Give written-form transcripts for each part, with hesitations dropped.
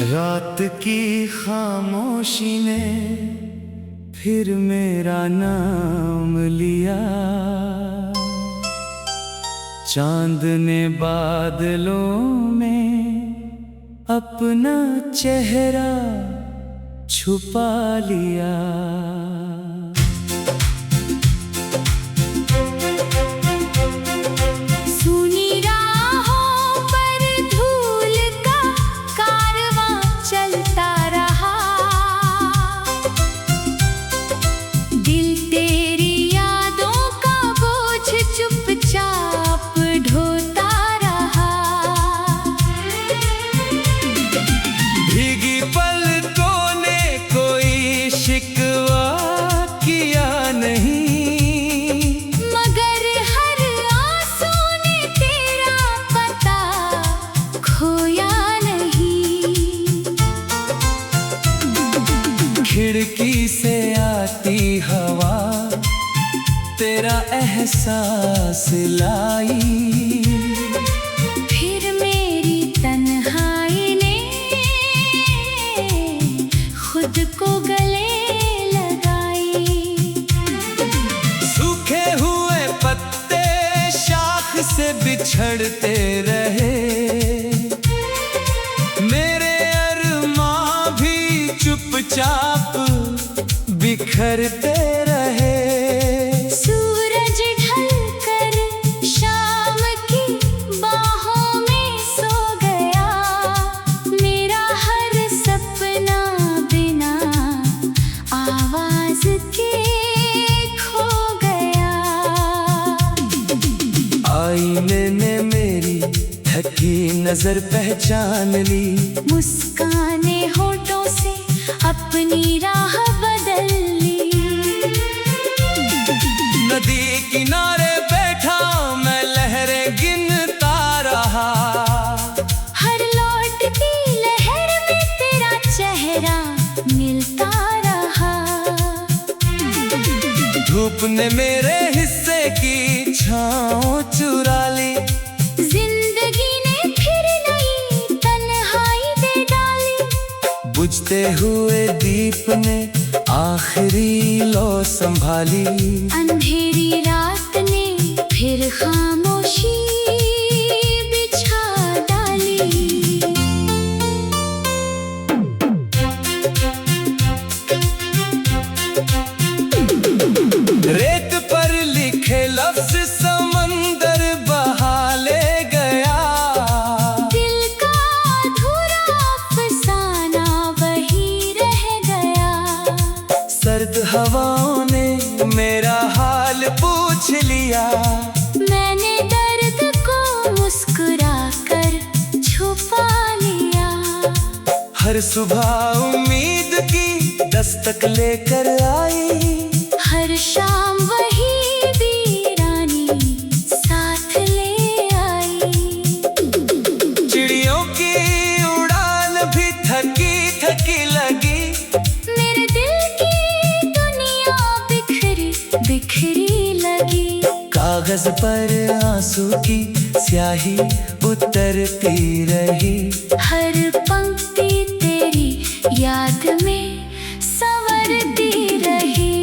रात की खामोशी ने फिर मेरा नाम लिया। चांद ने बादलों में अपना चेहरा छुपा लिया। खिड़की से आती हवा तेरा एहसास लाई। फिर मेरी तन्हाई ने खुद को गले लगाई। सूखे हुए पत्ते शाख से बिछड़ते रहे। चुपचाप बिखरते रहे। सूरज ढलकर शाम की बाहों में सो गया। मेरा हर सपना बिना आवाज के खो गया। आईने ने मेरी थकी नजर पहचान ली। मुस्काने होठों से अपनी राह बदल ली। नदी किनारे बैठा मैं लहरें गिनता रहा। हर लौटती लहर में तेरा चेहरा मिलता रहा। धूप ने मेरे हिस्से की छाँव चुरा ली। जिंदगी ने फिर नई तन्हाई दे डाली। बुझते हुए दीप ने आखिरी लौ संभाली। अंधेरी रात ने फिर खामोशी बिछा डाली। रेत पर लिखे लफ्ज समंदर बहा ले गया। दिल का अधूरा अफसाना वही रह गया। सर्द हवाओं ने मेरा हाल पूछ लिया। मैंने दर्द को मुस्कुरा कर छुपा लिया। हर सुबह उम्मीद की दस्तक लेकर आई। हर शाम वही वीरानी साथ ले आई। चिड़ियों की उड़ान भी थकी थकी लगी। मेरे दिल की दुनिया बिखरी बिखरी लगी। कागज पर आंसू की स्याही उतरती रही। हर पंक्ति तेरी याद में संवरती रही।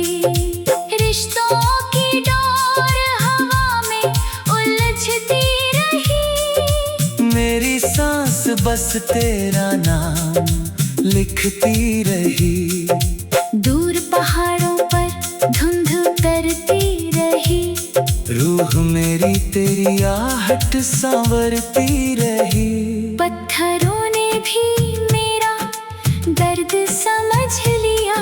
रिश्तों की डोर हवा में उलझती रही। मेरी सांस बस तेरा नाम लिखती रही। दूर पहाड़ों पर धुंध उतरती रही। रूह मेरी तेरी आहट संवरती रही। पत्थरों ने भी मेरा दर्द समझ लिया।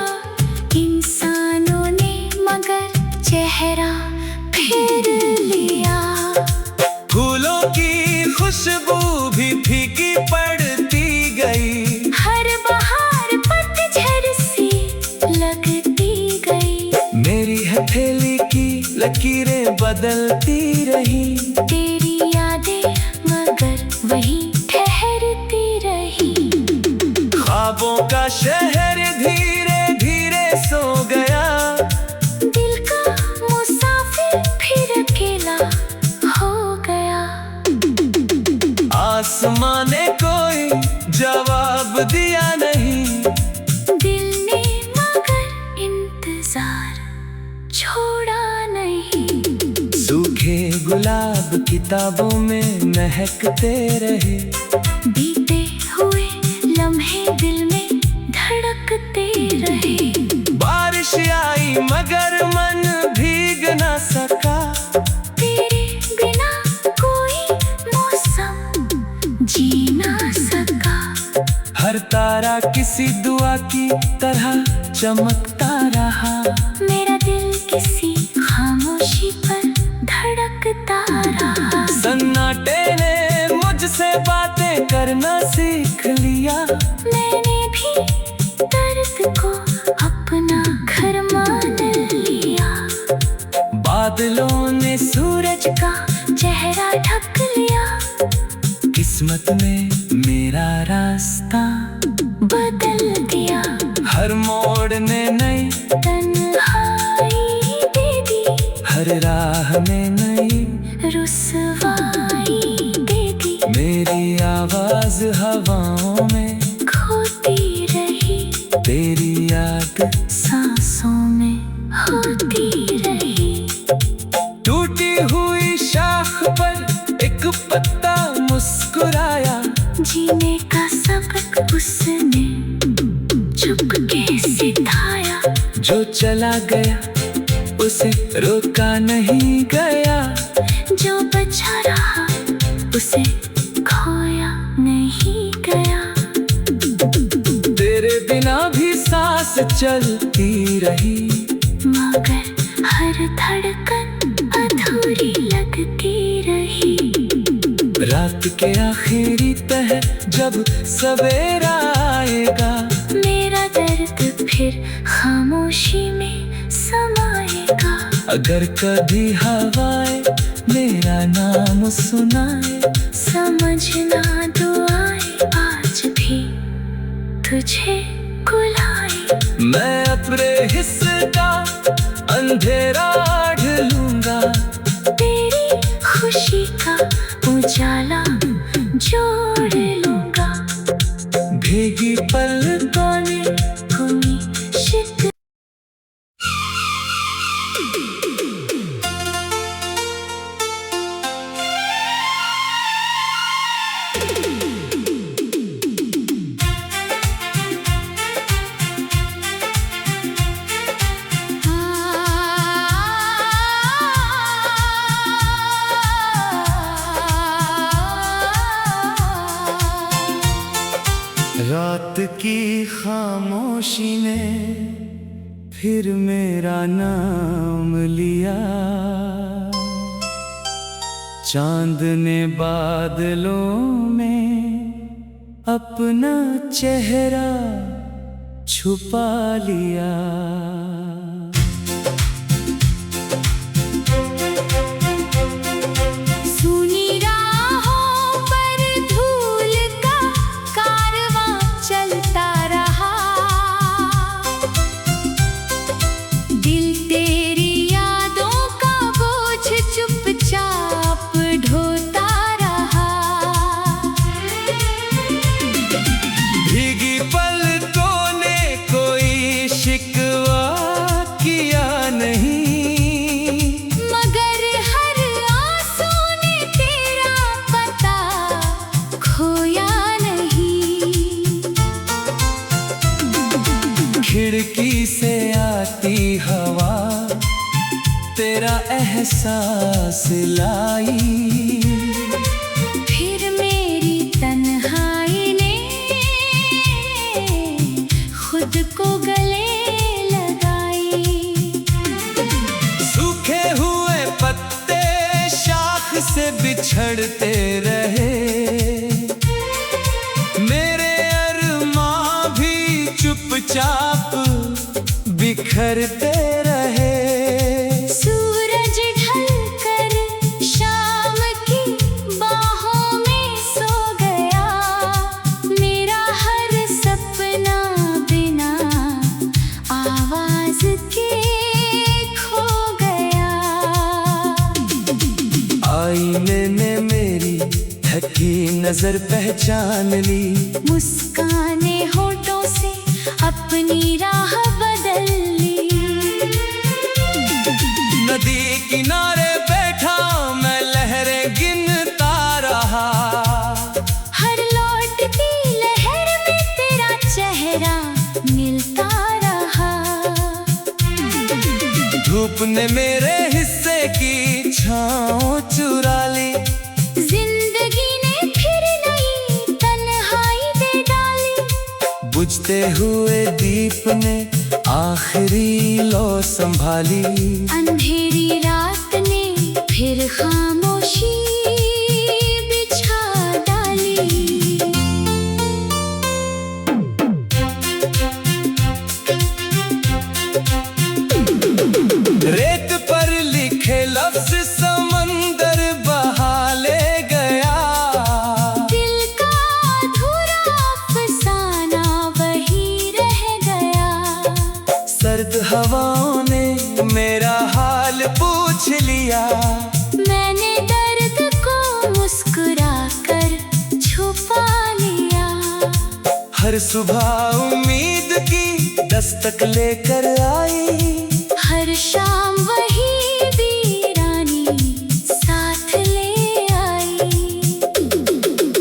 इंसानों ने मगर चेहरा फेर लिया। फूलों की खुशबू भी फीकी पड़ती गई। हर बहार पतझड़ सी लगती गई। मेरी हथेली की लकीरें बदलती रही, तेरी यादें मगर वही ठहरती रही। ख्वाबों का शहर धीरे धीरे सो गया, दिल का मुसाफिर फिर अकेला हो गया। आसमां ने कोई जवाब दिया नहीं, दिल ने मगर इंतजार छोड़ा नहीं। सूखे गुलाब किताबों में महकते रहे, बीते हुए लम्हे दिल में धड़कते रहे। बारिश आई मगर मन भीग न सका, तेरे बिना कोई मौसम जी ना सका। हर तारा किसी दुआ की तरह चमकता रहा, मेरा दिल किसी खामोशी पर धड़कता रहा। सन्नाटे ने मुझसे बातें करना सीख लिया, मैंने भी दर्द को अपना घर मान लिया। बादलों ने सूरज का चेहरा ढक लिया, किस्मत में मेरा रास्ता बदल दिया। हर मोड़ ने नई तन्हाई दे दी, हर राह में नई रुसवाई दे दी। मेरी आवाज हवाओं में खोती रही, तेरी याद सांसों में होती रही। टूटी हुई शाख पर एक पत्ता मुस्कुराया, जीने का सबक उसने चुपके सिखाया। जो चला गया उसे रोका नहीं गया, जो बचा रहा उसे खोया नहीं गया। तेरे बिना भी सांस चलती रही, मगर हर धड़कन अधूरी लगती रही। रात के आखिरी पहर जब सवेरा आएगा, मेरा दर्द फिर खामोशी में समाएगा। अगर कभी हवाएं मेरा नाम सुनाए, समझना दुआएं आज भी तुझे बुलाए। मैं अपने हिस्से का अंधेरा ढूंढूंगा, तेरी खुशी का उजाला जोड़ लूंगा। भीगी पलकों ने कोई शिक रात की खामोशी ने फिर मेरा नाम लिया, चांद ने बादलों में अपना चेहरा छुपा लिया। खिड़की से आती हवा तेरा एहसास लाई, फिर मेरी तन्हाई ने खुद को गले लगाई। सूखे हुए पत्ते शाख से बिछड़ते रहे, मेरे अरमां भी चुपचाप बिखरते रहे। ही नजर पहचान ली। मुस्काने होठों से अपनी राह बदल ली। नदी किनारे बैठा मैं लहरें गिनता रहा। हर लौटती लहर में तेरा चेहरा मिलता रहा। धूप ने मेरे हिस्से की छाँव चुरा ली। जिंदगी ने फिर नई तन्हाई दे डाली। बुझते हुए दीप ने आखिरी लौ संभाली। अंधेरी रात ने फिर खामोशी बिछा डाली। रेत पर लिखे लफ्ज समंदर बहा ले गया। दिल का अधूरा अफसाना वही रह गया। सर्द हवाओं ने मेरा हाल पूछ लिया। मैंने दर्द को मुस्कुरा कर छुपा लिया। हर सुबह उम्मीद की दस्तक लेकर आई। हर शाम वही वीरानी साथ ले आई।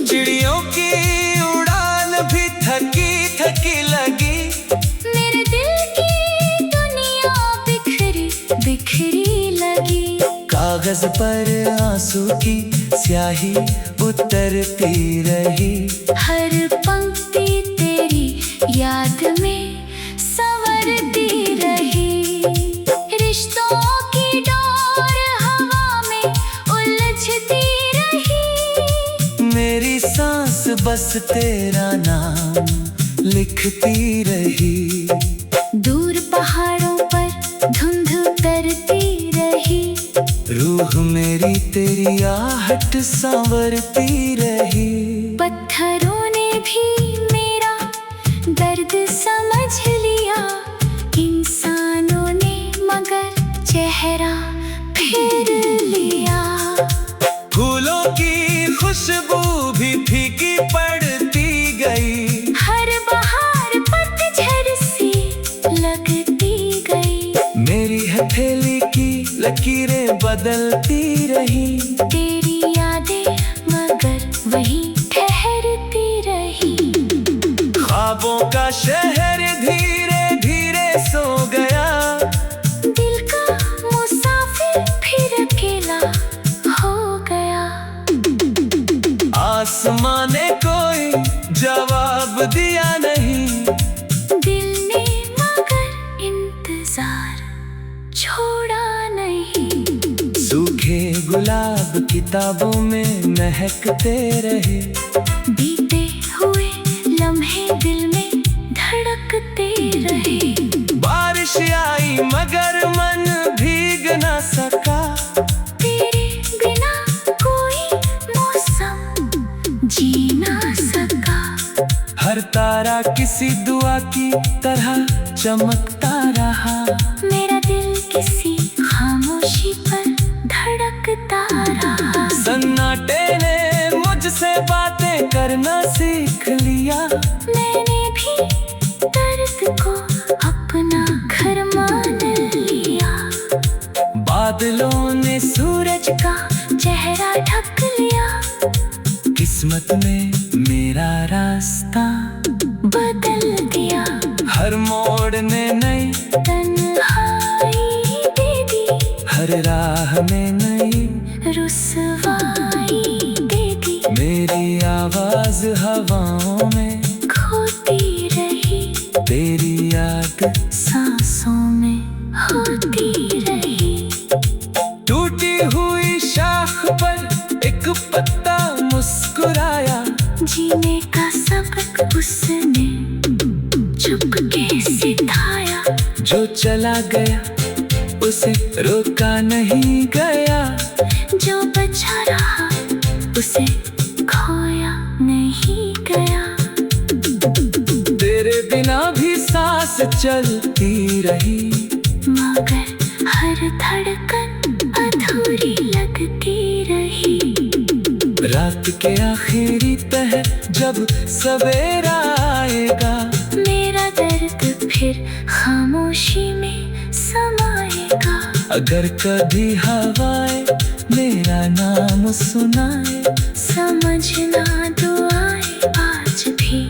चिड़ियों की उड़ान भी थकी थकी लगी। मेरे दिल की दुनिया बिखरी बिखरी लगी। कागज पर आंसू की स्याही उतरती रही। हर पंक्ति तेरी याद में संवरती रही। रिश्तों की डोर हवा में उलझती रही। मेरी सांस बस तेरा नाम लिखती रही। दूर पहाड़ों पर धुंध उतरती रही। रूह मेरी तेरी आहट संवरती रही। पत्थरों ने भी मेरा दर्द समझ लिया। इंसानों ने मगर चेहरा फेर लिया। फूलों की खुशबू भी फीकी पड़ती गई। हर बहार पतझड़ सी लगती गई। मेरी हथेली की लकीरें बदलती रही। तेरी यादें मगर वही ठहरती रही। ख्वाबों का शहर धीरे धीरे सो गया। दिल का मुसाफिर फिर अकेला हो गया। आसमां ने कोई जवाब दिया नहीं। दिल ने मगर इंतजार छोड़ा नहीं। सूखे गुलाब किताबों में महकते रहे। बीते हुए लम्हे दिल में धड़कते रहे। बारिश आई मगर मन भीग न सका। तेरे बिना कोई मौसम जी ना सका। हर तारा किसी दुआ की तरह चमकता रहा। मेरा दिल किसी खामोशी पर धड़कता रहा। सन्नाटे ने मुझसे बातें करना सीख लिया। मैंने भी दर्द को अपना घर मान लिया। बादलों ने सूरज का चेहरा ढक लिया। किस्मत ने मेरा रास्ता बदल दिया। हर मोड़ ने नई तन्हाई दे दी। हर राह में नई रुसवाई दे दी। मेरी आवाज हवाओं में खोती रही। तेरी याद सांसों में होती रही। टूटी हुई शाख पर एक पत्ता मुस्कुराया। जीने का सबक उसने चुपके सिखाया। जो चला गया उसे रोका नहीं गया। जो बचा रहा उसे खोया नहीं गया। तेरे बिना भी सांस चलती रही। मगर हर धड़कन अधूरी लगती रही। रात के आखिरी पहर जब सवेरा आएगा, मेरा दर्द फिर खामोशी में समाएगा। अगर कभी हवाएं मेरा नाम सुनाए, समझना दुआएं आज भी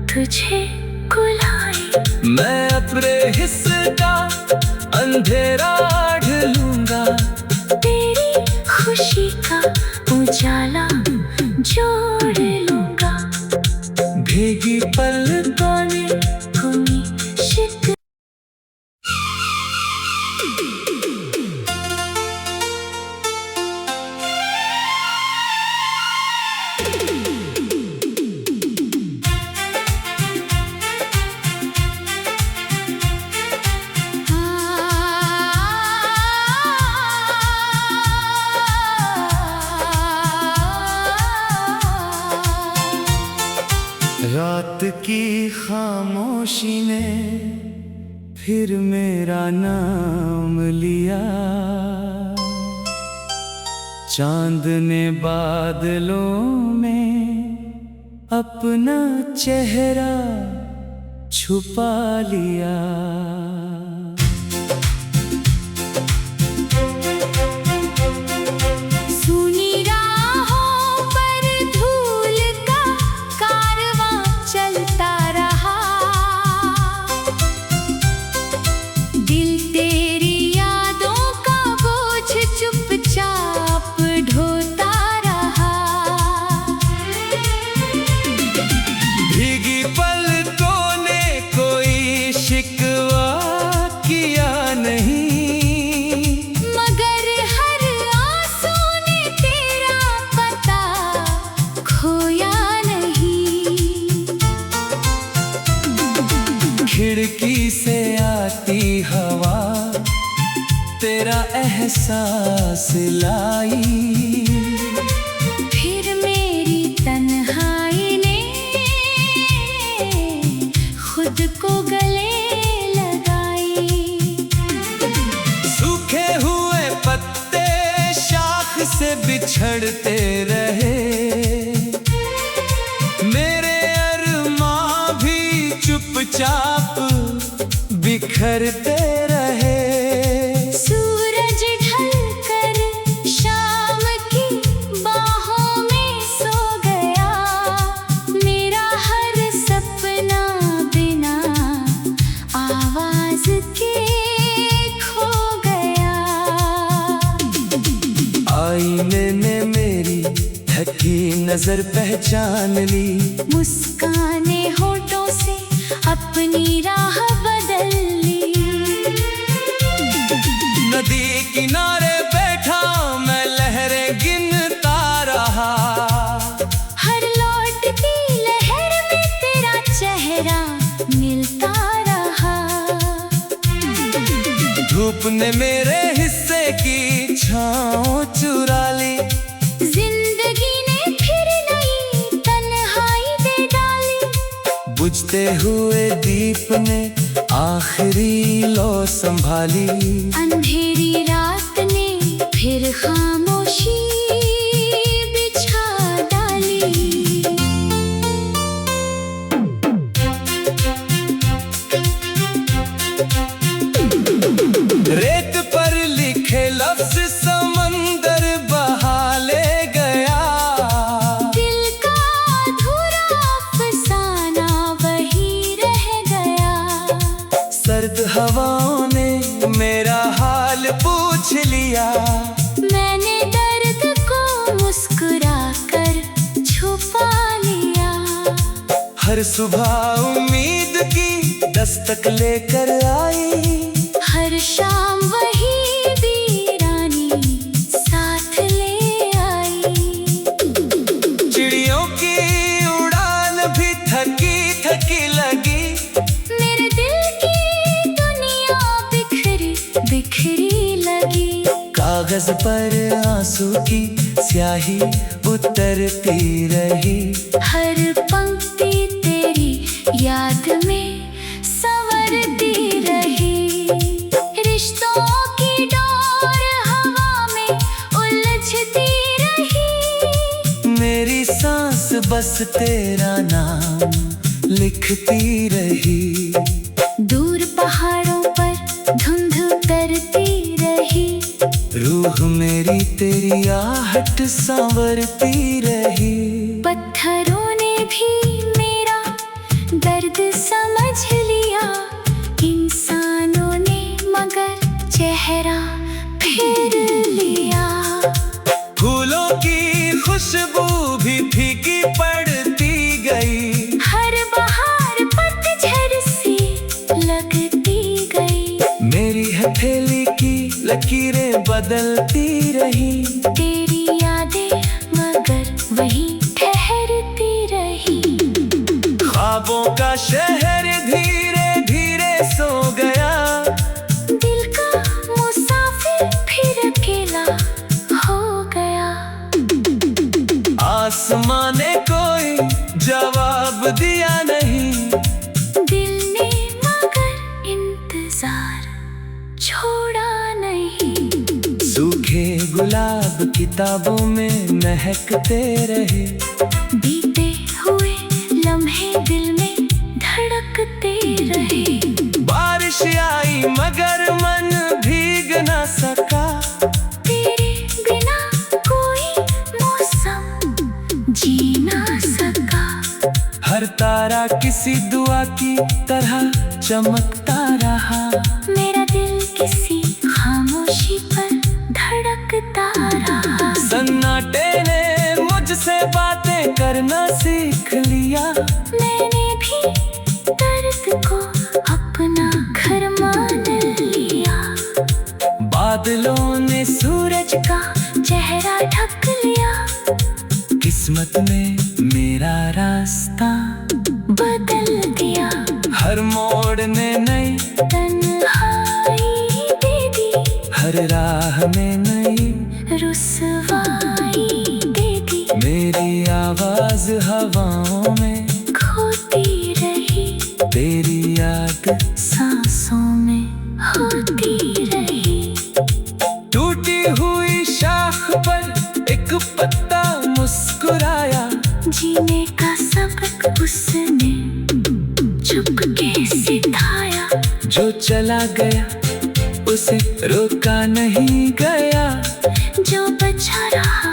तुझे बुलाए। मैं अपने हिस्से का अंधेरा ढूंढूंगा, तेरी खुशी का उजाला जोड़ लूंगा। भीगी पलकों ने कोई शिकवा रात की खामोशी ने फिर मेरा नाम लिया। चांद ने बादलों में अपना चेहरा छुपा लिया। खिड़की से आती हवा तेरा एहसास लाई, फिर मेरी तन्हाई ने खुद को गले लगाई। सूखे हुए पत्ते शाख से बिछड़ते रहे, मेरे अरमां भी चुपचाप बिखरते रहे। सूरज ढलकर शाम की बाहों में सो गया, मेरा हर सपना बिना आवाज के खो गया। आईने ने मेरी थकी नजर पहचान ली, मुस्काने होठों से अपनी राह बदल ली। नदी किनारे बैठा मैं लहरें गिनता रहा, हर लौटती लहर में तेरा चेहरा मिलता रहा। धूप ने मेरे हिस्से की छाँव चुरा ली, जिंदगी ने फिर नई तन्हाई दे डाली। बुझते हुए दीप ने आखिरी लौ संभाली, अंधेरी रात ने फिर खामोशी बिछा डाली। रेत पर लिखे लफ्ज समंदर बहा ले गया, दिल का अधूरा अफसाना वही रह गया। सर्द हवाओं ने मेरा हाल पूछ लिया, मैंने दर्द को मुस्कुरा कर छुपा लिया। हर सुबह उम्मीद की दस्तक लेकर आई, हर शाम वही वीरानी साथ ले आई। चिड़ियों की उड़ान भी थकी थकी लगी, मेरे दिल की दुनिया बिखरी बिखरी लगी। कागज पर आंसू की स्याही उतरती रही, हर पंक्ति तेरी याद में संवरती रही। रिश्तों की डोर हवा में उलझती रही, बस तेरा नाम लिखती रही। दूर पहाड़ों पर धुंध उतरती रही, रूह मेरी तेरी आहट संवरती रही। पत्थरों ने भी मेरा दर्द समझ लिया, इंसानों ने मगर चेहरा फेर लिया। फूलों की खुशबू भी फीकी पड़ती गई, हर बहार पतझड़ सी लगती गई। मेरी हथेली की लकीरें बदलती रही। तेरी यादें मगर वहीं ठहरती रही। ख्वाबों का शहर धीरे धीरे सो गया, दिल का मुसाफिर फिर अकेला हो गया। आसमां ने कोई जवाब दिया नहीं, दिल ने मगर इंतजार छोड़ा नहीं। सूखे गुलाब किताबों में महकते रहे, बीते हुए लम्हे दिल में धड़कते रहे। बारिश आई मगर मन भीग न सका, तेरे बिना कोई मौसम जी ना सका। हर तारा किसी दुआ की तरह चमकता रहा। मेरा दिल किसी खामोशी पर धड़कता रहा। सन्नाटे ने मुझसे बातें करना सीख लिया, मैंने भी दर्द को अपना घर मान लिया। बादलों ने सूरज का चेहरा ढक लिया, किस्मत में मेरा रास्ता बदल दिया। हर मोड़ ने नई तन्हाई दे दी, हर राह में नई रुसवाई दे दी। मेरी आवाज हवाओं में खोती रही, तेरी याद सांसों में होती रही। टूटी हुई शाख पर एक पत्ता मुस्कुराया, जीने का सबक उसने चुपके सिखाया। जो चला गया उसे रोका नहीं गया, जो बचा रहा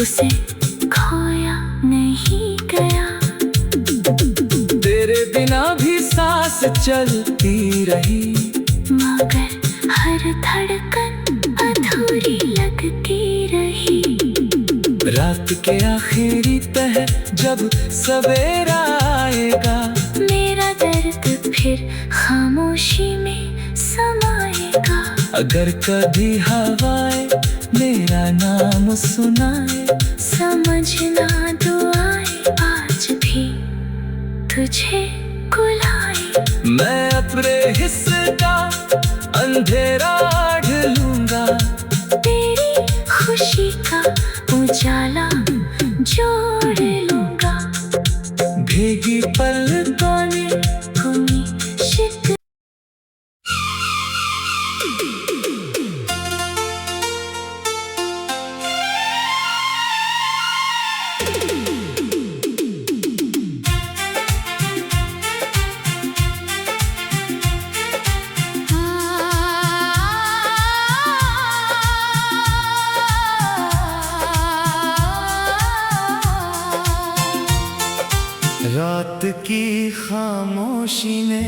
उसे खोया नहीं गया। तेरे बिना भी सांस चलती रही, मगर हर धड़कन अधूरी लगती रही। रात के आखिरी पहर जब सवेरा आएगा, मेरा दर्द फिर खामोशी में समाएगा। अगर कभी हवाएं मेरा नाम सुनाए, समझना दुआएं आज भी तुझे बुलाए। मैं अपने हिस्से का अंधेरा ढूंढूंगा, तेरी खुशी का उजाला जोड़ लूंगा। भीगी पलकों ने कोई शिक रात की खामोशी ने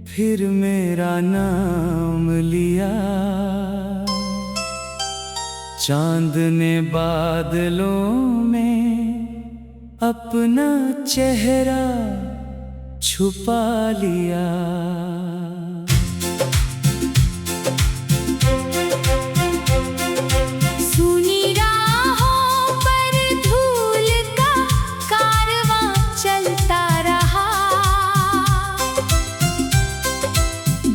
फिर मेरा नाम लिया, चांद ने बादलों में अपना चेहरा छुपा लिया। सुनी राहों पर धूल का कारवां चलता रहा,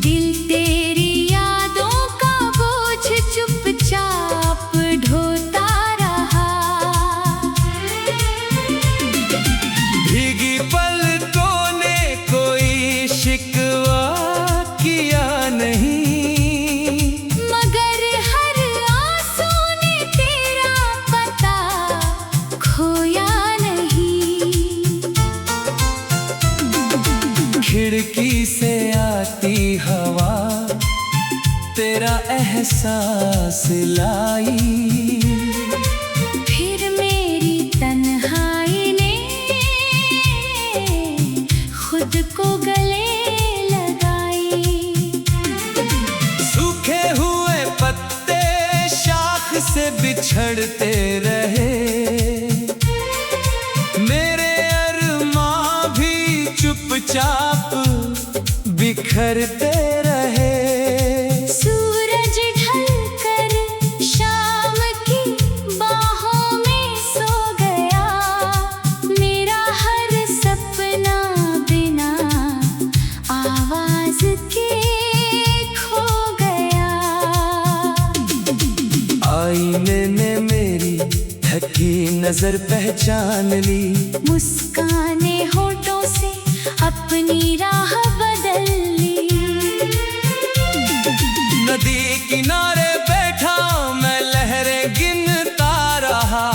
दिल तेरी यादों का बोझ चुपचाप ढोता रहा। भीगी पलकों ने कोई शिकवा तेरा एहसास लाई। फिर मेरी तन्हाई ने खुद को गले लगाई। सूखे हुए पत्ते शाख से बिछड़ते रहे, मेरे अरमां भी चुपचाप बिखरते रहे। सूरज ढलकर शाम की बाहों में सो गया, मेरा हर सपना बिना आवाज के खो गया। आईने ने मेरी थकी नजर पहचान ली, मुस्काने होठों से अपनी राह बदल ली। नदी किनारे बैठा मैं लहरें गिनता रहा,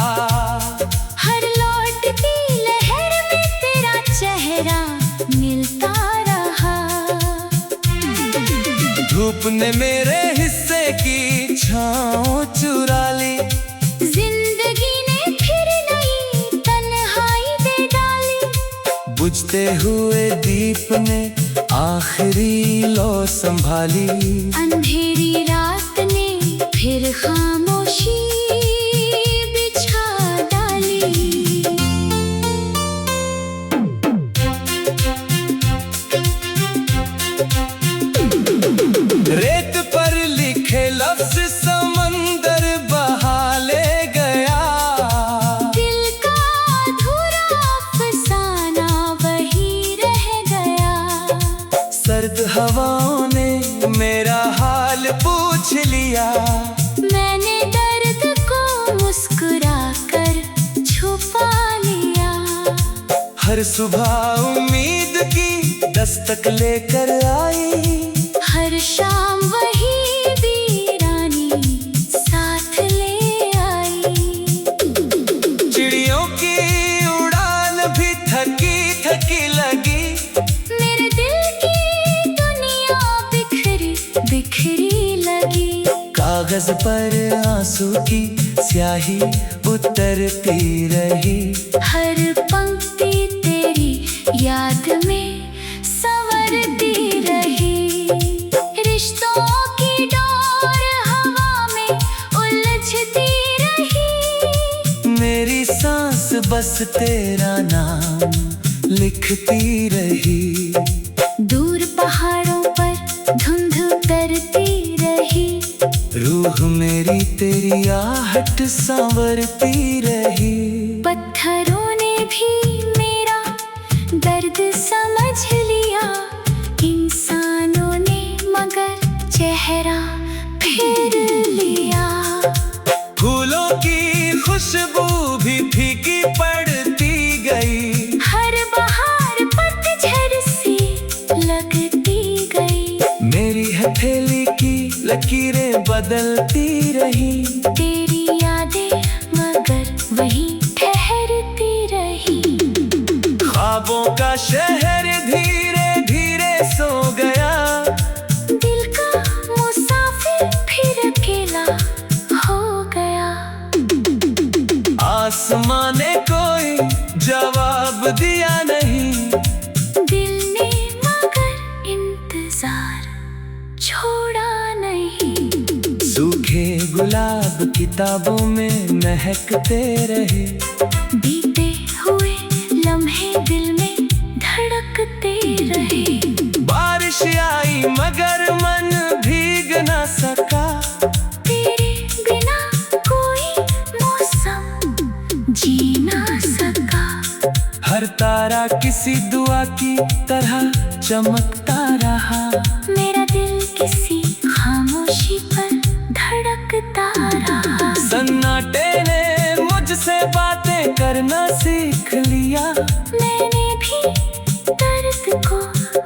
हर लौटती लहर में तेरा चेहरा मिलता रहा। धूप ने मेरे हिस्से की छाँव चुरा ली, जिंदगी ने फिर नई तन्हाई दे डाली। बुझते हुए दीप ने आखिरी लौ संभाली। अंधेरी रात ने फिर खामोशी बिछा डाली। रेत पर लिखे लफ्ज समंदर बहा ले गया, दिल का अधूरा अफसाना वही रह गया। सर्द हवाओं ने मेरा हाल पूछ लिया, मैंने दर्द को मुस्कुरा कर छुपा लिया। हर सुबह उम्मीद की दस्तक लेकर आई, हर शाम वही वीरानी साथ ले आई। चिड़ियों की उड़ान भी थकी थकी लगी, मेरे दिल की दुनिया बिखरी बिखरी लगी। कागज पर आंसू की स्याही उतरती रही, हर पंक्ति तेरी याद में संवरती रही। रिश्तों की डोर हवा में उलझती रही, मेरी सांस बस तेरा नाम लिखती रही। दूर पहाड़ों पर धुंध उतरती रही, रूह मेरी तेरी आहट संवरती रही। पत्थरों ने भी मेरा दर्द समझ लिया, इंसानों ने मगर चेहरा फेर लिया। फूलों की खुशबू भी फीकी पड़ती गई, हर बहार पतझड़ सी लगती गई। मेरी हथेली की लकीरें बदलती रही, तेरी यादें मगर वहीं ठहरती रही। ख्वाबों का शहर धीरे धीरे सो गया, दिल का मुसाफिर फिर अकेला हो गया। आसमां ने कोई जवाब दिया नहीं, दिल ने मगर इंतजार छोड़ा नहीं। सूखे गुलाब किताबों में महकते रहे, बीते हुए लम्हे दिल में धड़कते रहे। बारिश आई मगर मन भीग न सका, तेरे बिना कोई मौसम जी ना सका। हर तारा किसी दुआ की तरह चमकता रहा, मेरा दिल किसी खामोशी पर धड़कता रहा। सन्नाटे ने मुझसे बातें करना सीख लिया, मैंने भी दर्द को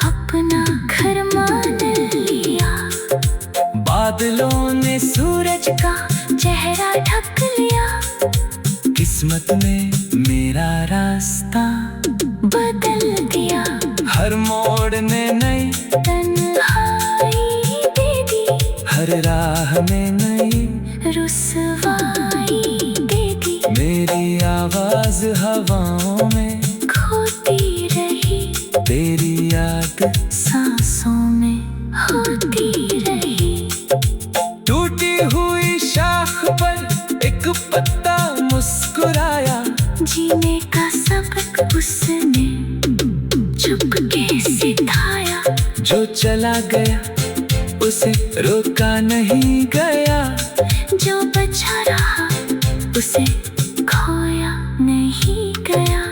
अपना घर मान लिया। बादलों ने सूरज का चेहरा ढक लिया, किस्मत ने मेरा रास्ता बदल दिया। हर मोड़ ने नई तन्हाई दे दी, हर राह में नई रुसवाई दे दी। मेरी आवाज हवाओं में खोती रही, तेरी याद सांसों में होती रही। टूटी हुई शाख पर एक पत्ता मुस्कुराया, जीने का सबक उसने चुपके सिखाया। जो चला गया उसे रोका नहीं गया, जो बचा रहा उसे खोया नहीं गया।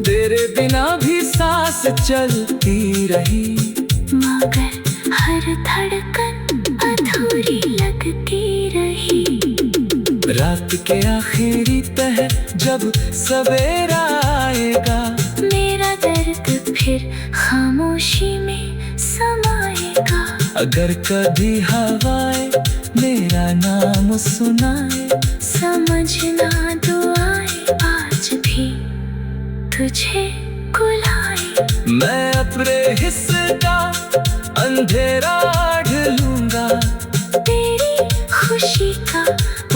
तेरे बिना भी सांस चलती रही, मगर हर धड़कन अधूरी लगती रही। रात के आखिरी पहर जब सवेरा आएगा, मेरा दर्द फिर खामोशी में समाएगा। अगर कभी हवाएं मेरा नाम सुनाए, समझना दुआएं आज भी तुझे बुलाए। मैं अपने हिस्से का अंधेरा ढूंढूंगा, तेरी खुशी का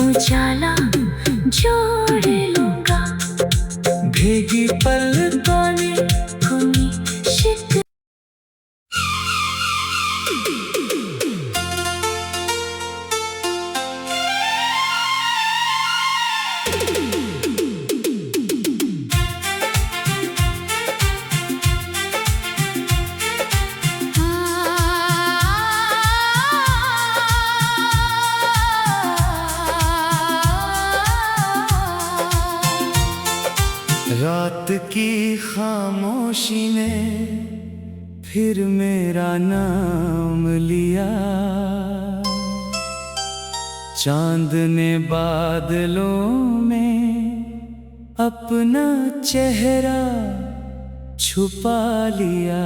उजाला जोड़ लूंगा। भीगी पलकों ने कोई शिक रात की खामोशी ने फिर मेरा नाम लिया, चांद ने बादलों में अपना चेहरा छुपा लिया।